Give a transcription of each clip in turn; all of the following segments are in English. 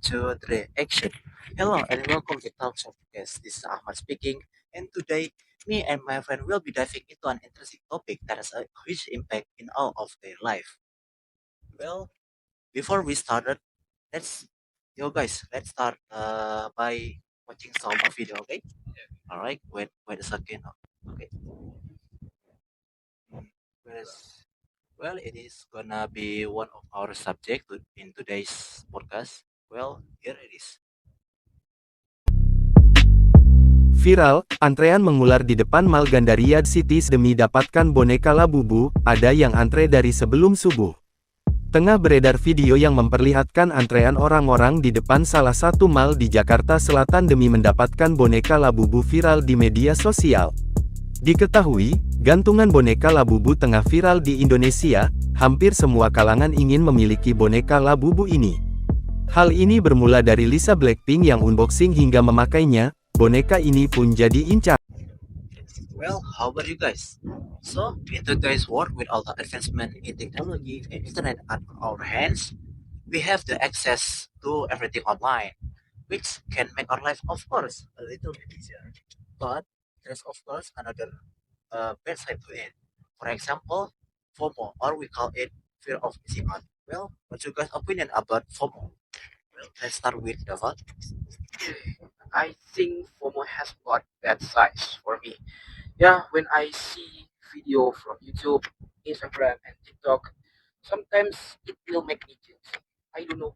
two, three, action. Hello and welcome to Talks of Guest. This is Ahmad speaking, and today me and my friend will be diving into an interesting topic that has a huge impact in all of their life. Well, before we started, let's let's start by watching some video, okay? All right, wait a second. Okay, where's well, it is gonna be one of our subject in today's podcast. Well, here it is. Viral, antrean mengular di depan Mall Gandaria Cities demi dapatkan boneka Labubu, ada yang antre dari sebelum subuh. Tengah beredar video yang memperlihatkan antrean orang-orang di depan salah satu mall di Jakarta Selatan demi mendapatkan boneka Labubu viral di media sosial. Diketahui, gantungan boneka Labubu tengah viral di Indonesia, hampir semua kalangan ingin memiliki boneka Labubu ini. Hal ini bermula dari Lisa Blackpink yang unboxing hingga memakainya, boneka ini pun jadi incaran. Well, how about you guys? So, in today's world, with all the advancement in technology and internet at our hands, we have the access to everything online, which can make our life, of course, a little bit easier. But there's, of course, another bad side to it. For example, FOMO, or we call it fear of missing out. Well, what's your guys' opinion about FOMO? Well, let's start with Dava. I think FOMO has got bad sides for me. Yeah, when I see video from YouTube, Instagram, and TikTok, sometimes it will make me guilty. I don't know.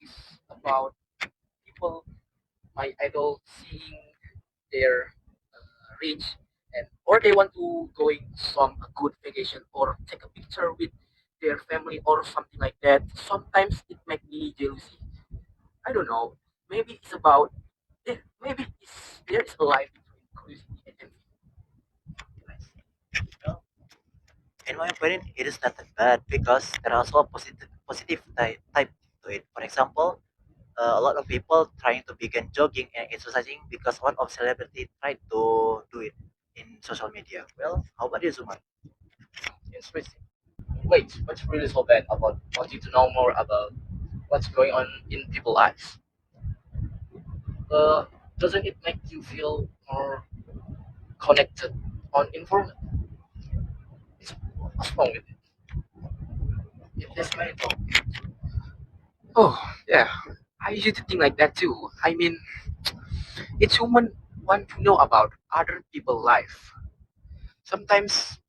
It's about people, my idol, seeing their rich, and or they want to going some a good vacation or take a picture with their family or something like that. Sometimes it make me jealousy. I don't know. Maybe it's about maybe there is a line between curiosity and envy. Well, in my opinion, it is not that bad because there are also positive type to it. For example, a lot of people trying to begin jogging and exercising because one of celebrity tried to do it in social media. Well, how about you, Zumar? Interesting. Wait, what's really so bad about wanting to know more about what's going on in people's lives? Uh, doesn't it make you feel more connected on informed? What's wrong with it? That's my thought. Oh, yeah. I used to think like that too. I mean, it's human want to know about other people's life. Sometimes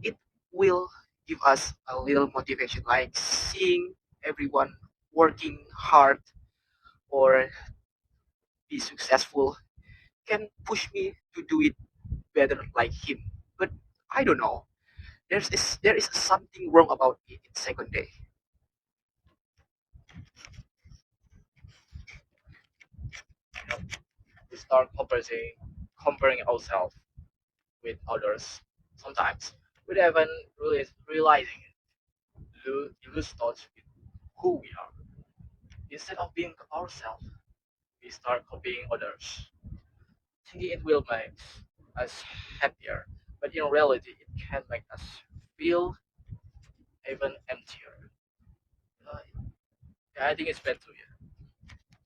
it will give us a little motivation, like seeing everyone working hard or be successful can push me to do it better like him. But I don't know. There is something wrong about me in second day. You know, we start comparing ourselves with others. Sometimes without even really realizing it. You lose touch with who we are. Instead of being ourselves, we start copying others, thinking it will make us happier. But in reality, it can make us feel even emptier. Uh, yeah, I think it's bad too. Yeah.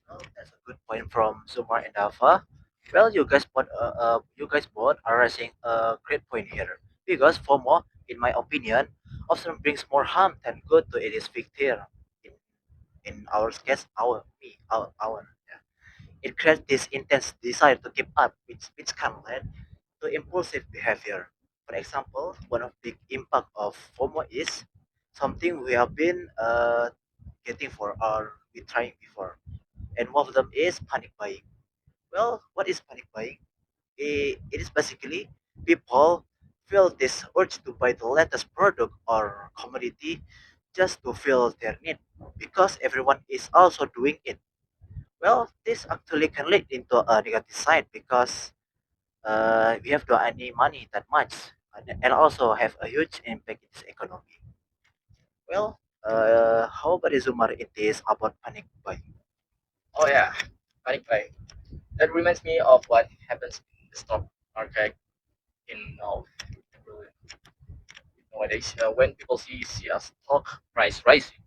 Well, that's a good point from Zumar and Alpha. Well, you guys both are raising a great point here because FOMO, in my opinion, often brings more harm than good to its victim. In in our case, our yeah. It creates this intense desire to keep up, which can lead to impulsive behavior. For example, one of the impact of FOMO is something we have been getting for or we trying before, and one of them is panic buying. Well, what is panic buying? It is basically people feel this urge to buy the latest product or commodity just to fill their need because everyone is also doing it. Well, this actually can lead into a negative side because we have to earn money that much and also have a huge impact in this economy. Well, how about Zumar it is about panic buying? Oh yeah, panic buying. That reminds me of what happens in the stock market in nowadays when people see a stock price rising.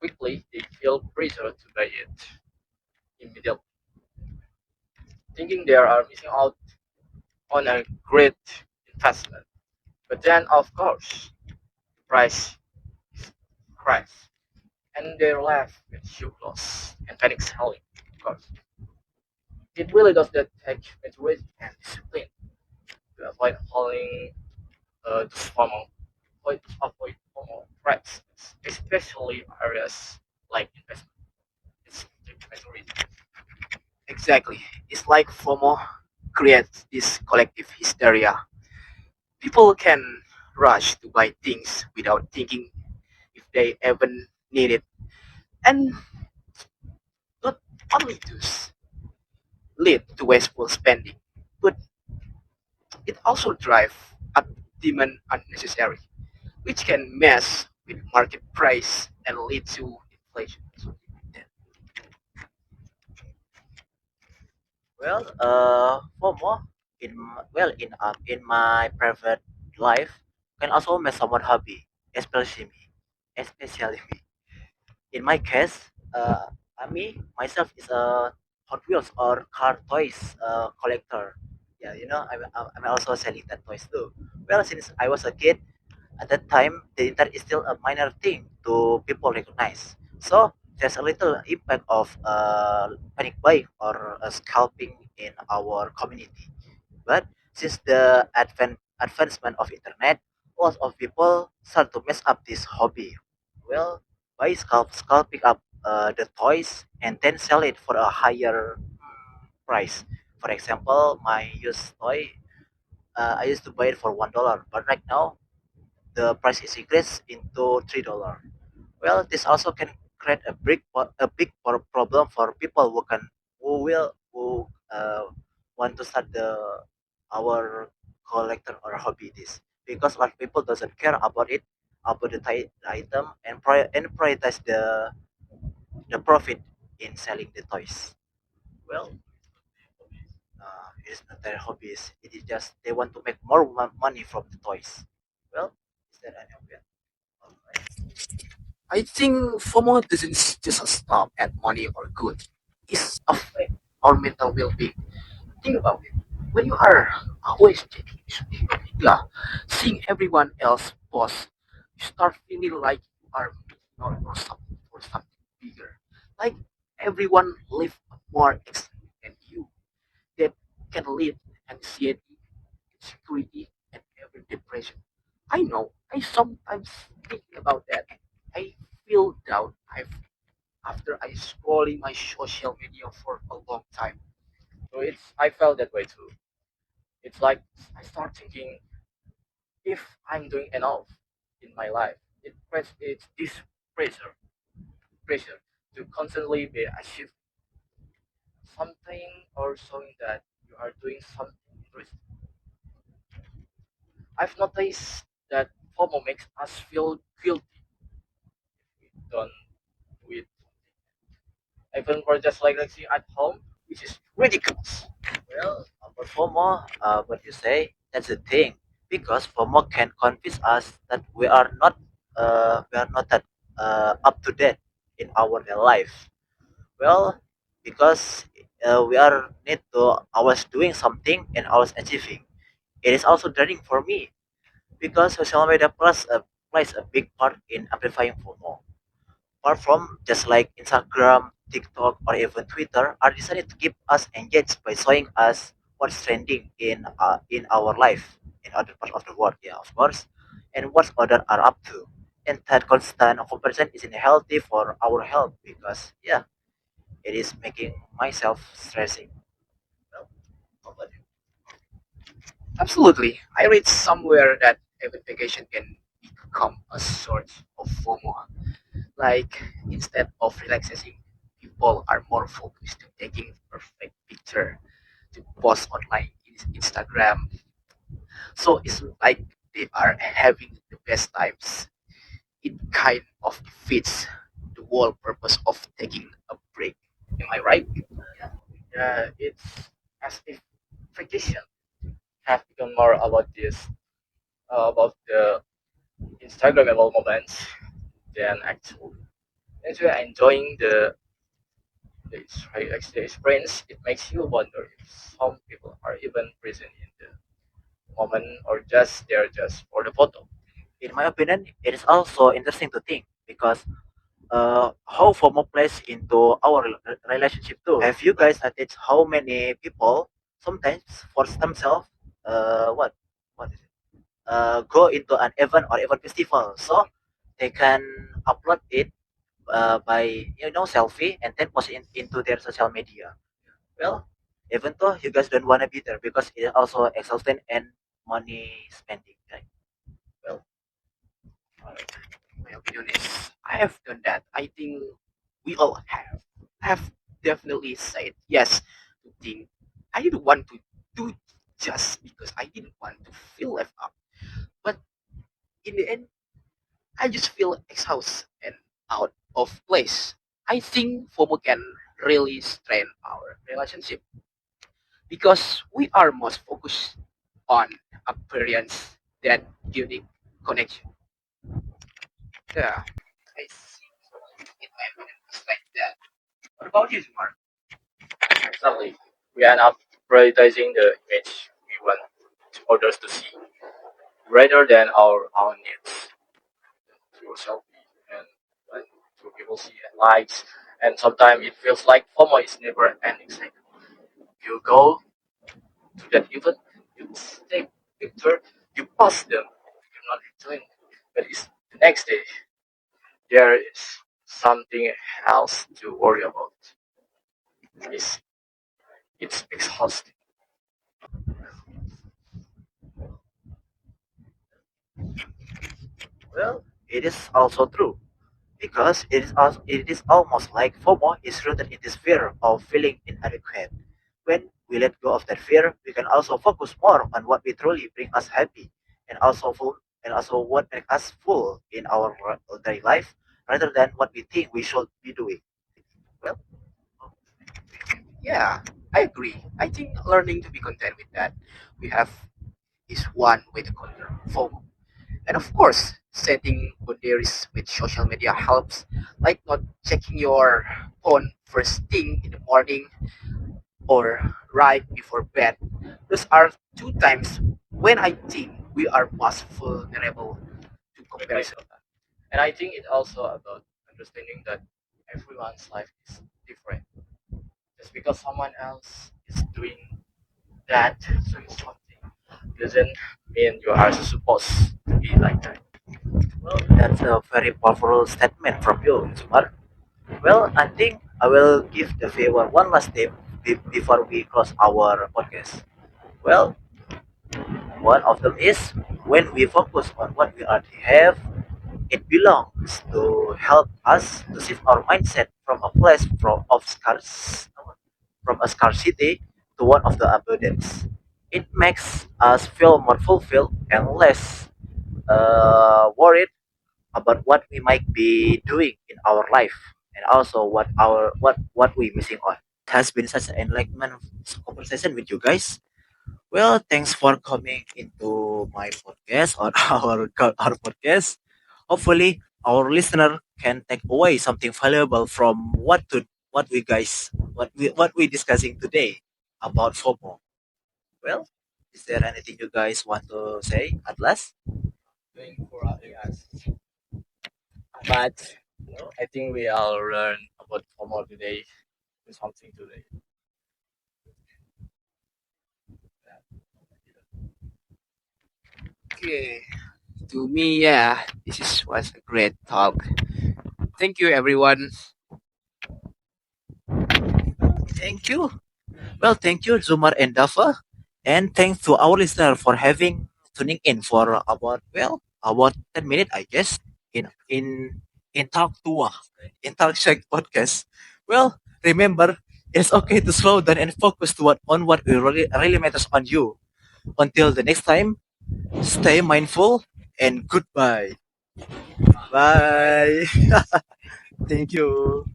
quickly they feel pressure to buy it immediately, thinking they are missing out on a great investment. But then, of course, the price crash, and they're left with huge loss and panic selling. Of course, it really does that take maturity and discipline to avoid falling this formal, avoid formal threats, especially areas like investment. It's maturity. Exactly. It's like FOMO creates this collective hysteria. People can rush to buy things without thinking if they even need it. And not only does lead to wasteful spending, but it also drives up demand unnecessary, which can mess with market price and lead to inflation. Well, FOMO in my private life can also make someone happy, especially me. In my case, me myself is a Hot Wheels or car toys collector. Yeah, I'm also selling that toys too. Well, since I was a kid, at that time, the internet is still a minor thing to people recognize. So there's a little impact of panic buying or scalping in our community. But since the advancement of internet, lots of people start to mess up this hobby. Well, by scalping up the toys and then sell it for a higher price. For example, my used toy, I used to buy it for $1, but right now the price is increased into $3. Well, this also can create problem for people who want to start our collector or hobby this, because a lot of people doesn't care about it, about the item, and prioritize the profit in selling the toys. Well, it's not their hobbies. It is just they want to make more money from the toys. Well, is that any of it? I think FOMO doesn't just stop at money or good. It's affect our mental well-being. Think about it. When you are always checking social media, seeing everyone else post, you start feeling like you are missing out for something bigger. Like everyone live more exciting than you. That can lead to anxiety, insecurity, and even depression. I know. I sometimes think about that. I feel down. After I scrolling my social media for a long time. So I felt that way too. It's like I start thinking if I'm doing enough in my life. It's this pressure pressure to constantly be achieve something or showing that you are doing something interesting. I've noticed that FOMO makes us feel guilty if we don't do it. Even for just like sitting at home, which is ridiculous. Well, about FOMO, what you say, that's the thing. Because FOMO can convince us that we are not that up to date in our real life. Well, because we are need to always doing something and always achieving. It is also draining for me because social media plays a big part in amplifying FOMO. Apart from just like Instagram, TikTok, or even Twitter, are designed to keep us engaged by showing us what's trending in our life in other parts of the world, yeah, of course, and what others are up to. And that constant comparison isn't healthy for our health because yeah, it is making myself stressing. Well, how about you? Absolutely. I read somewhere that every vacation can become a source of FOMO. Like instead of relaxing, people are more focused on taking perfect picture to post online in Instagram. So it's like they are having the best times. It kind of defeats the whole purpose of taking a break. Am I right? Yeah, it's as if vacation have become more about this, about the Instagrammable moments than actual. As you're enjoying the experience, it makes you wonder if some people are even present in the moment or just they're just for the photo. In my opinion, it is also interesting to think because how FOMO plays into our relationship too. Have you guys noticed how many people sometimes force themselves what is it? Go into an event or event festival so they can upload it by selfie and then post it into their social media. Well, even though you guys don't want to be there because it is also exhausting and money spending. Right? Well, my opinion is I have done that. I think we all have. I have definitely said yes to things I didn't want to do just because I didn't want to feel left out. But in the end, I just feel exhausted and out of place. I think FOMO can really strain our relationship because we are most focused on appearance than unique connection. Yeah, I see. In my opinion, it's like that. What about you, Zumar? Exactly. We end up prioritizing the image we want others to see rather than our own needs through selfie and like, through people see and likes. And sometimes it feels like FOMO is never ending cycle. You go to that event, you take picture, you post them, you're not enjoying it. But it's the next day, there is something else to worry about. It's, it's exhausting. Well, it is also true because it is almost like FOMO is rooted in this fear of feeling inadequate. When we let go of that fear, we can also focus more on what we truly bring us happy and also what makes us full in our daily life rather than what we think we should be doing. Well, Yeah, I agree. I think learning to be content with that we have is one way to counter FOMO. And of course, setting boundaries with social media helps, like not checking your phone first thing in the morning or right before bed. Those are two times when I think we are most vulnerable to comparison. And I think it's also about understanding that everyone's life is different. Just because someone else is doing that, doing something, doesn't mean you are supposed to be like that. well, that's a very powerful statement from you, Zumar. Well, I think I will give the viewer one last tip before we close our podcast. Well, one of them is when we focus on what we already have, it belongs to help us to shift our mindset from a place from a scarcity to one of the abundance. It makes us feel more fulfilled and less worried about what we might be doing in our life and also what we're missing on. It has been such an enlightenment conversation with you guys. Well, thanks for coming into my podcast or our podcast. Hopefully, our listener can take away something valuable from what we discussing today about FOMO. Well, is there anything you guys want to say at last? Doing for others. But I think we all learn about FOMO today, do something today. Okay, to me, yeah, was a great talk. Thank you, everyone. Thank you. Well, thank you, Zumar and Dava. And thanks to our listener for having tuning in for about 10 minutes, I guess, in Talk Tua, in Talk Shack podcast. Well, remember, it's okay to slow down and focus on what really matters on you. Until the next time, stay mindful and goodbye. Bye. Thank you.